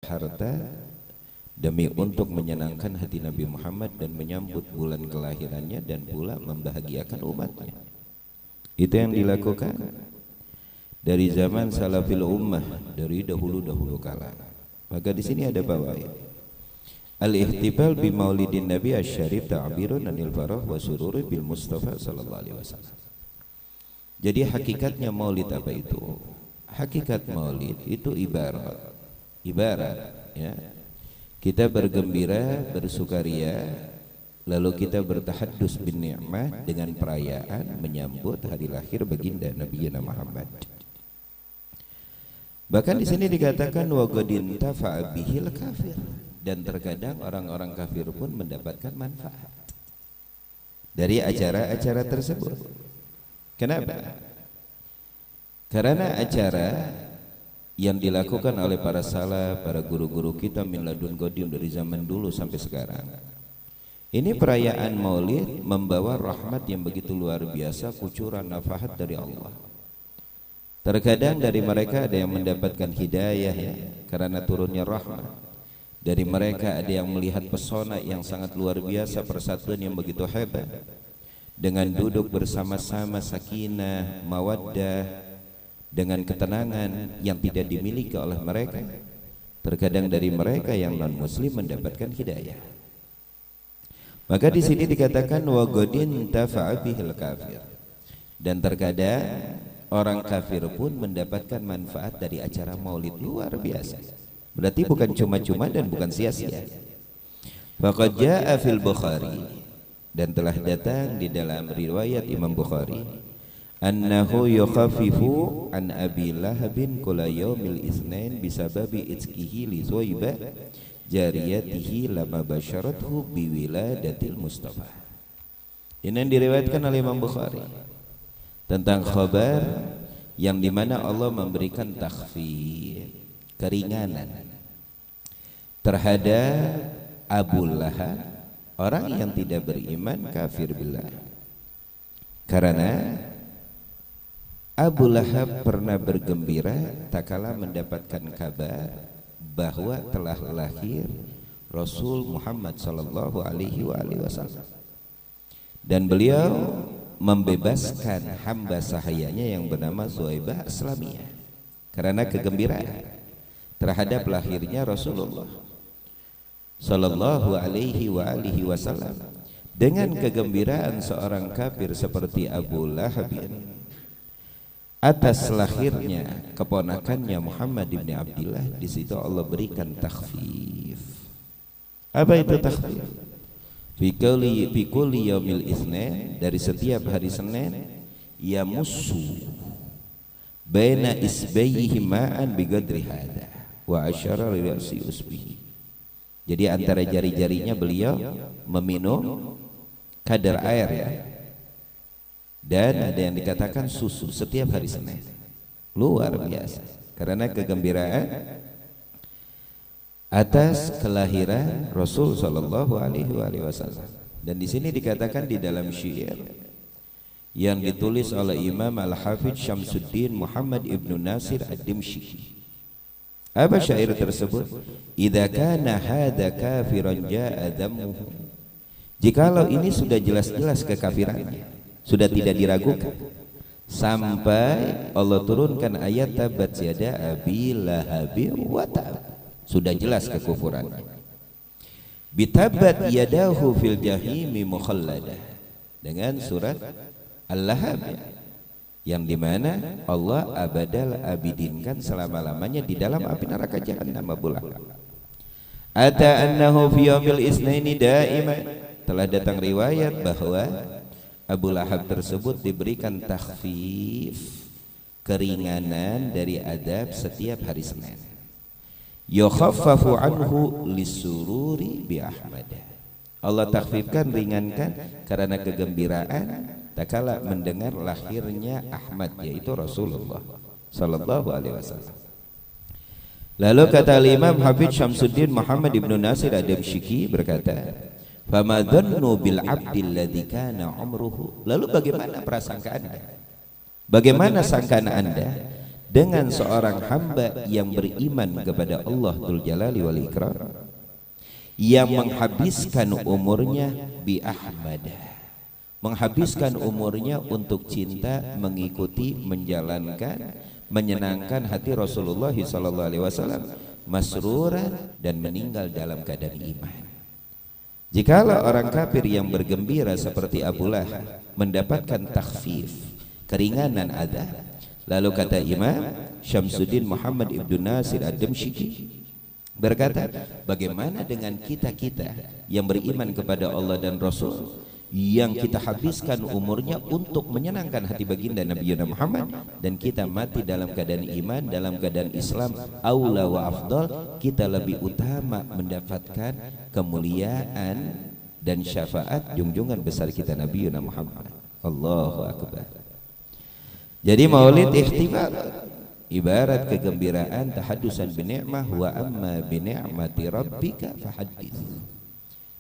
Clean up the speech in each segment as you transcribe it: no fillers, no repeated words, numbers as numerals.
harta demi untuk menyenangkan hati Nabi Muhammad dan menyambut bulan kelahirannya dan pula membahagiakan umatnya. Itu yang dilakukan dari zaman salafil ummah, dari dahulu-dahulu kala. Maka di sini ada fawaid. Al-ihtifal bi maulidin Nabi asy-syarif ta'birun anil farah wa sururi bil Mustafa sallallahu alaihi wasallam. Jadi hakikatnya maulid apa itu? Hakikat maulid itu ibarat ya. Kita bergembira, bersukaria, lalu kita bertahaddus bin ni'mah dengan perayaan menyambut hari lahir baginda Nabi Muhammad. Bahkan di sini dikatakan wa qadin tafa'a bihil kafir, dan terkadang orang-orang kafir pun mendapatkan manfaat dari acara-acara tersebut. Kenapa? Karena acara yang dilakukan oleh para salaf, para guru-guru kita min ladun qadim dari zaman dulu sampai sekarang. Ini perayaan Maulid membawa rahmat yang begitu luar biasa, kucuran nafahat dari Allah. Terkadang dari mereka ada yang mendapatkan hidayah ya, karena turunnya rahmat. Dari mereka ada yang melihat pesona yang sangat luar biasa, persatuan yang begitu hebat. Dengan duduk bersama-sama sakinah, mawaddah, dengan ketenangan yang tidak dimiliki oleh mereka. Terkadang dari mereka yang non muslim mendapatkan hidayah. Maka di sini dikatakan wa qadin tafa'a bihil kafir, dan terkadang orang kafir pun mendapatkan manfaat dari acara maulid luar biasa. Berarti bukan cuma-cuma dan bukan sia-sia. Faqad jaa'a fil Bukhari, dan telah datang di dalam riwayat Imam Bukhari, annahu yukhaffifu an Abi Lahabin kula yaumil itsnain bisababi itskihi li Zuhaibah jariyatihi lama basyarathu biwiladatil Mustafa. Ini yang diriwayatkan oleh Imam Bukhari tentang khabar yang dimana Allah memberikan takhfif, keringanan terhadap Abu Lahab, orang yang tidak beriman, kafir billah. Karena Abu Lahab pernah bergembira tatkala mendapatkan kabar bahwa telah lahir Rasul Muhammad sallallahu alaihi wasallam, dan beliau membebaskan hamba sahayanya yang bernama Zuhaibah Aslamiyah karena kegembiraan terhadap lahirnya Rasulullah sallallahu alaihi wasallam. Dengan kegembiraan seorang kafir seperti Abu Lahab atas lahirnya keponakannya Muhammad ibn Abdillah, di situ Allah berikan takhfif. Apa itu takhfif? Fi kulli yaumil itsnain, dari setiap hari Senin, yamussu baina isbayhi ma'an biqadri hada wa asyara li ra'si usbihi. Jadi antara jari-jarinya beliau meminum kadar air ya. Dan ada yang dikatakan susu setiap hari Senin. Luar biasa karena kegembiraan atas kelahiran Rasul sallallahu alaihi wasallam. Dan di sini dikatakan di dalam syair yang ditulis oleh Imam Al-Hafidz Syamsuddin Muhammad ibnu Nasir Ad-Dimsyqi. Apa syair tersebut? Idza kana hadza kafiran jaa dhammuhu. Jikalau ini sudah jelas-jelas kekafirannya, sudah tidak diragukan, sampai Allah turunkan ayat tabat yada abi lahabi wa tab, sudah jelas kekufurannya. Bitabat yadahu fil jahimi mukhalladah, dengan surat Al-Lahab yang dimana Allah abadal abidinkan selama-lamanya di dalam api neraka jahannam. Abu Lahab ata annahu fi yaumil itsnaini daiman, telah datang riwayat bahwa Abu Lahab tersebut diberikan takhfif, keringanan dari adab setiap hari Senin. Yukhaffafu anhu lisururi bi Ahmad. Allah takhfifkan, ringankan karena kegembiraan tatkala mendengar lahirnya Ahmad, yaitu Rasulullah sallallahu alaihi wasallam. Lalu kata Imam Hafidz Syamsuddin Muhammad ibnu Nasir Ad-Dimsyqi berkata, fama dhannu bil abdil ladzi kana umruhu. Lalu bagaimana prasangka Anda? Bagaimana sangkaan Anda dengan seorang hamba yang beriman kepada Allah Dzul Jalali wal Ikram, yang menghabiskan umurnya bi Ahmad, menghabiskan umurnya untuk cinta, mengikuti, menjalankan, menyenangkan hati Rasulullah SAW, masruran, dan meninggal dalam keadaan iman. Jikalau orang kafir yang bergembira seperti Abu Lahab mendapatkan takhfif, keringanan adab, lalu kata Imam Syamsuddin Muhammad Ibn Nasir Ad-Damsyiki berkata, bagaimana dengan kita-kita yang beriman kepada Allah dan Rasul, yang kita habiskan umurnya untuk menyenangkan hati baginda Nabi Muhammad, dan kita mati dalam keadaan iman, dalam keadaan Islam, aula wa afdal, kita lebih utama mendapatkan kemuliaan dan syafaat junjungan besar kita Nabi Muhammad. Allahu Akbar. Jadi maulid ihtifal ibarat kegembiraan, tahadusan bi ni'mah, wa amma bi ni'mati rabbika fahaddits.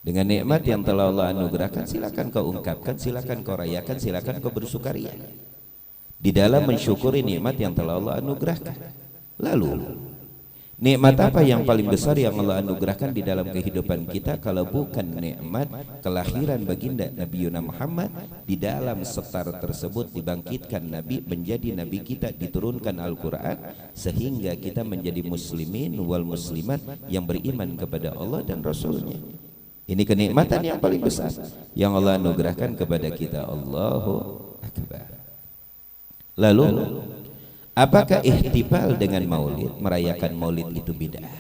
Dengan nikmat yang telah Allah anugerahkan, silakan kau ungkapkan, silakan kau rayakan, silakan kau bersukaria di dalam mensyukuri nikmat yang telah Allah anugerahkan. Lalu nikmat apa yang paling besar yang Allah anugerahkan di dalam kehidupan kita kalau bukan nikmat kelahiran baginda Nabi Muhammad? Di dalam setar tersebut dibangkitkan Nabi, menjadi Nabi kita, diturunkan Al-Quran, sehingga kita menjadi muslimin wal muslimat yang beriman kepada Allah dan Rasulnya. Ini kenikmatan yang paling besar yang Allah anugerahkan kepada kita. Allahu Akbar. Lalu, apakah ihtifal dengan maulid, merayakan maulid itu bid'ah?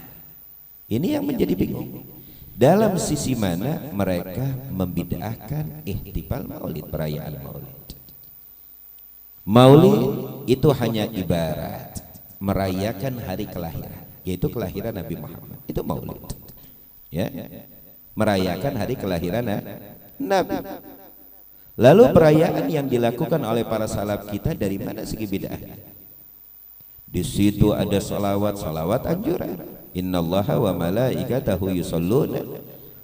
Ini yang menjadi bingung. Dalam sisi mana mereka membid'ahkan ihtifal maulid, perayaan maulid? Maulid itu hanya ibarat merayakan hari kelahiran, yaitu kelahiran Nabi Muhammad. Itu maulid. Ya. Merayakan hari kelahiran Nabi. Lalu perayaan yang dilakukan oleh para salaf kita dari mana segi bid'ah? Di situ ada salawat anjuran. Innallaha wa malaikatahu yusholluna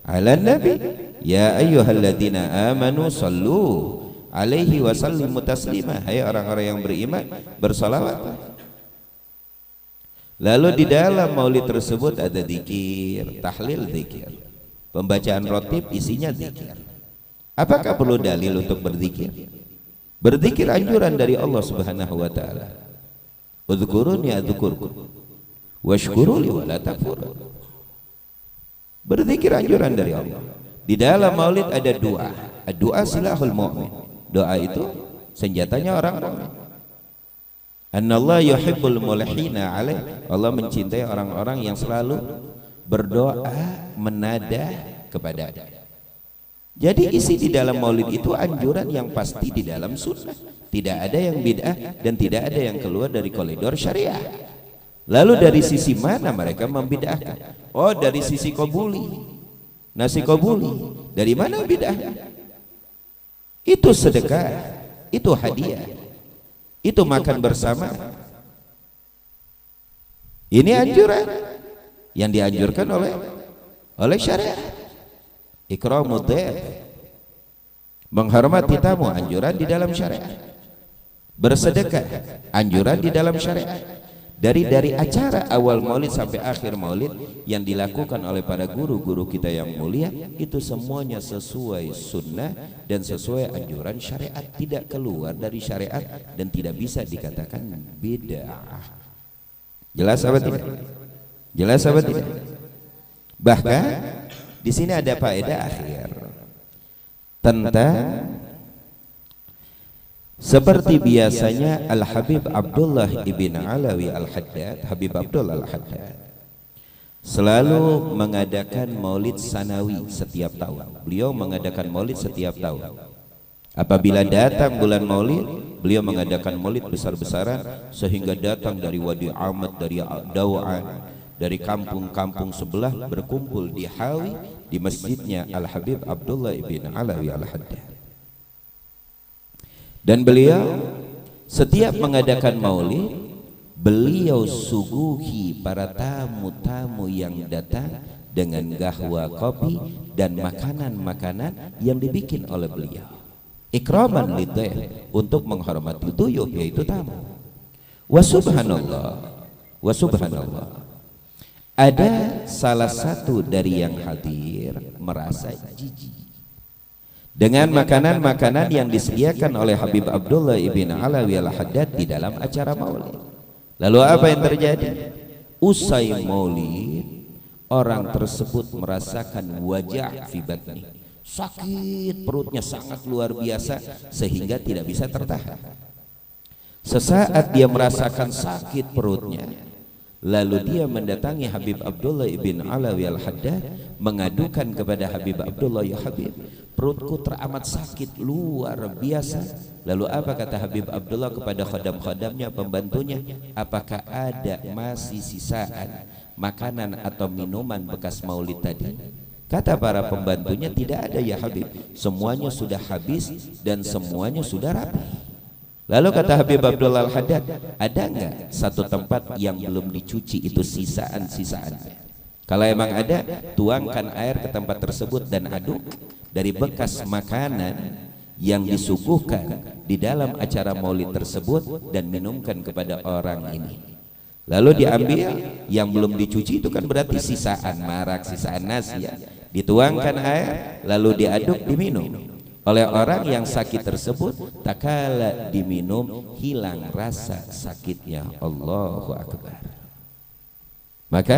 'alan nabi ya ayyuhalladzina amanu shallu 'alaihi wa sallimu taslima. Hai orang-orang yang beriman, bersalawat. Lalu di dalam maulid tersebut ada zikir, tahlil zikir. Pembacaan rotib isinya zikir. Apakah perlu dalil untuk berzikir? Berzikir anjuran dari Allah Subhanahu wa taala. Udzkuruni adzkurkum washkuruli wa la takfurun. Berzikir anjuran dari Allah. Di dalam maulid ada doa. Doa silahul mu'min. Doa itu senjatanya orang mukmin. Annallahu yuhibbul mulhina alaih. Allah mencintai orang-orang yang selalu berdoa menadah kepada. Jadi isi di dalam maulid itu anjuran yang pasti di dalam sunnah, tidak ada yang bid'ah dan tidak ada yang keluar dari koridor syariah. Lalu dari sisi mana mereka membid'ahkan? Oh, dari sisi qabuli, nasi qabuli. Dari mana bid'ah? Itu sedekah, itu hadiah, itu makan bersama. Ini anjuran yang dianjurkan oleh syariat. Ikramud dhaif, menghormati tamu, anjuran di dalam syariat. Bersedekah, anjuran di dalam syariat. Dari acara awal maulid sampai akhir maulid yang dilakukan oleh para guru-guru kita yang mulia, itu semuanya sesuai sunnah dan sesuai anjuran syariat, tidak keluar dari syariat dan tidak bisa dikatakan bid'ah. Jelas apa tidak? Jelas apa tidak? Bahkan di sini ada faedah akhir tentang seperti biasanya Al-Habib Abdullah ibn Alawi Al-Haddad, Habib Abdullah Al-Haddad selalu mengadakan maulid sanawi setiap tahun. Beliau mengadakan maulid setiap tahun. Apabila datang bulan maulid, beliau mengadakan maulid besar-besaran sehingga datang dari Wadi Ahmad, dari Dau'an, dari kampung-kampung sebelah berkumpul di Hawi, di masjidnya Al-Habib Abdullah ibn Alawi Al-Haddad. Dan beliau setiap mengadakan maulid, beliau suguhi para tamu-tamu yang datang dengan gahwa kopi dan makanan-makanan yang dibikin oleh beliau. Ikraman lidhaif, untuk menghormati duyuf, yaitu tamu. Wa subhanallah, ada salah satu dari yang hadir merasa jijik dengan makanan-makanan yang disediakan oleh Habib Abdullah ibn Alawi al-Haddad di dalam acara maulid. Lalu apa yang terjadi? Usai maulid, orang tersebut merasakan wajah fi batni, sakit perutnya sangat luar biasa sehingga tidak bisa tertahan. Sesaat dia merasakan sakit perutnya, lalu dia mendatangi Habib Abdullah ibn Alawi al-Haddad, mengadukan kepada Habib Abdullah, ya Habib, perutku teramat sakit luar biasa. Lalu apa kata Habib Abdullah kepada khodam-khodamnya, pembantunya, apakah ada masih sisaan makanan atau minuman bekas maulid tadi? Kata para pembantunya, tidak ada ya Habib, semuanya sudah habis dan semuanya sudah rapi. Lalu kata Habib Abdullah al-Haddad, ada enggak satu tempat yang belum dicuci itu sisaan-sisaannya? Kalau emang ada, tuangkan air ke tempat tersebut dan aduk dari bekas makanan yang disuguhkan di dalam acara maulid tersebut dan minumkan kepada orang ini. Lalu diambil yang belum dicuci, itu kan berarti sisaan marak, sisaan nasi ya. Dituangkan air lalu diaduk, diminum oleh orang yang sakit tersebut. Tak kala diminum, hilang rasa sakitnya. Allahu Akbar. Maka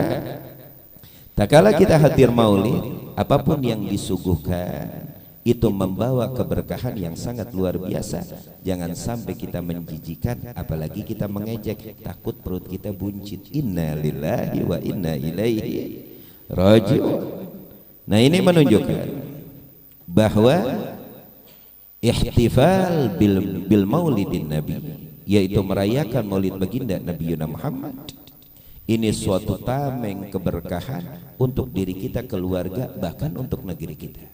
tak kala kita hadir maulid, apapun yang disuguhkan itu membawa keberkahan yang sangat luar biasa. Jangan sampai kita menjijikan, apalagi kita mengejek, takut perut kita buncit. Inna lillahi wa inna ilaihi raji'un. Nah, ini menunjukkan bahwa ihtifal bil maulidin nabi, yaitu merayakan maulid baginda Nabi Muhammad, ini suatu tameng keberkahan untuk diri kita, keluarga, bahkan untuk negeri kita.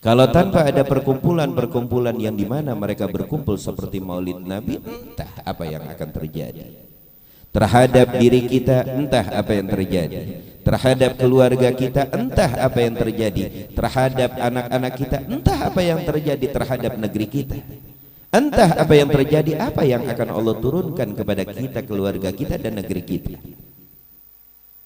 Kalau tanpa ada perkumpulan-perkumpulan yang dimana mereka berkumpul seperti maulid Nabi, entah apa yang akan terjadi terhadap diri kita, entah apa yang terjadi terhadap keluarga kita, entah apa yang terjadi terhadap anak-anak kita, entah apa yang terjadi terhadap negeri kita, entah apa yang terjadi, apa yang akan Allah turunkan kepada kita, keluarga kita dan negeri kita.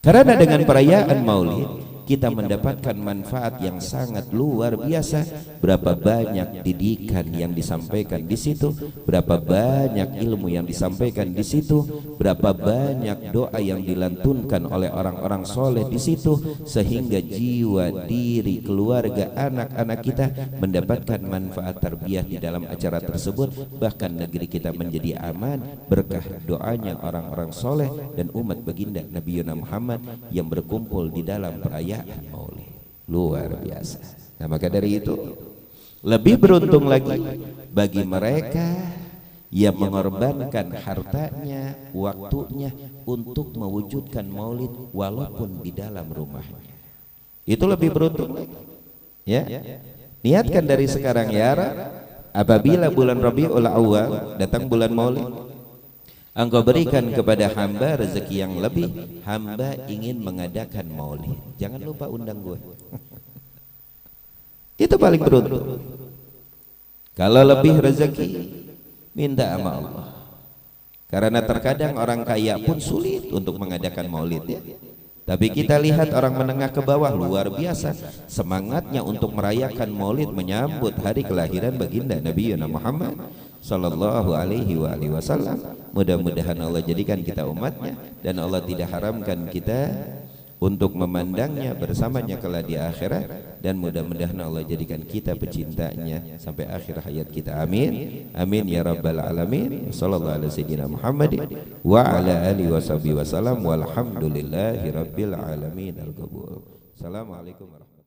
Karena dengan perayaan maulid kita mendapatkan manfaat yang sangat luar biasa. Berapa banyak didikan yang disampaikan di situ, berapa banyak ilmu yang disampaikan di situ, berapa banyak doa yang dilantunkan oleh orang-orang soleh di situ, sehingga jiwa, diri, keluarga, anak-anak kita mendapatkan manfaat tarbiyah di dalam acara tersebut. Bahkan negeri kita menjadi aman berkah doanya orang-orang soleh dan umat baginda Nabi Muhammad yang berkumpul di dalam perayaan maulid. Luar biasa. Nah, maka dari itu lebih beruntung lagi bagi mereka yang mengorbankan hartanya, waktunya untuk mewujudkan maulid walaupun di dalam rumahnya. Itu lebih beruntung lagi. Ya. Niatkan dari sekarang ya Rab, apabila bulan Rabiul Awwal datang bulan maulid, Engkau berikan kepada hamba rezeki yang lebih. Hamba ingin mengadakan maulid, jangan lupa undang gue. Itu paling beruntung. Kalau lebih rezeki, minta sama Allah. Karena terkadang orang kaya pun sulit untuk mengadakan maulid ya. Tapi kita lihat orang menengah ke bawah luar biasa semangatnya untuk merayakan maulid, menyambut hari kelahiran baginda Nabi Muhammad sallallahu alaihi wasallam. Mudah-mudahan Allah jadikan kita umatnya dan Allah tidak haramkan kita untuk memandangnya bersamanya kelak di akhirat, dan mudah-mudahan Allah jadikan kita pecintanya sampai akhir hayat kita. Amin amin ya rabbal alamin. Sallallahu alaihi sayyidina Muhammadin wa ala alihi washabihi wasallam walhamdulillahi rabbil alamin. Al-qabul. Assalamualaikum warahmatullahi wabarakatuh.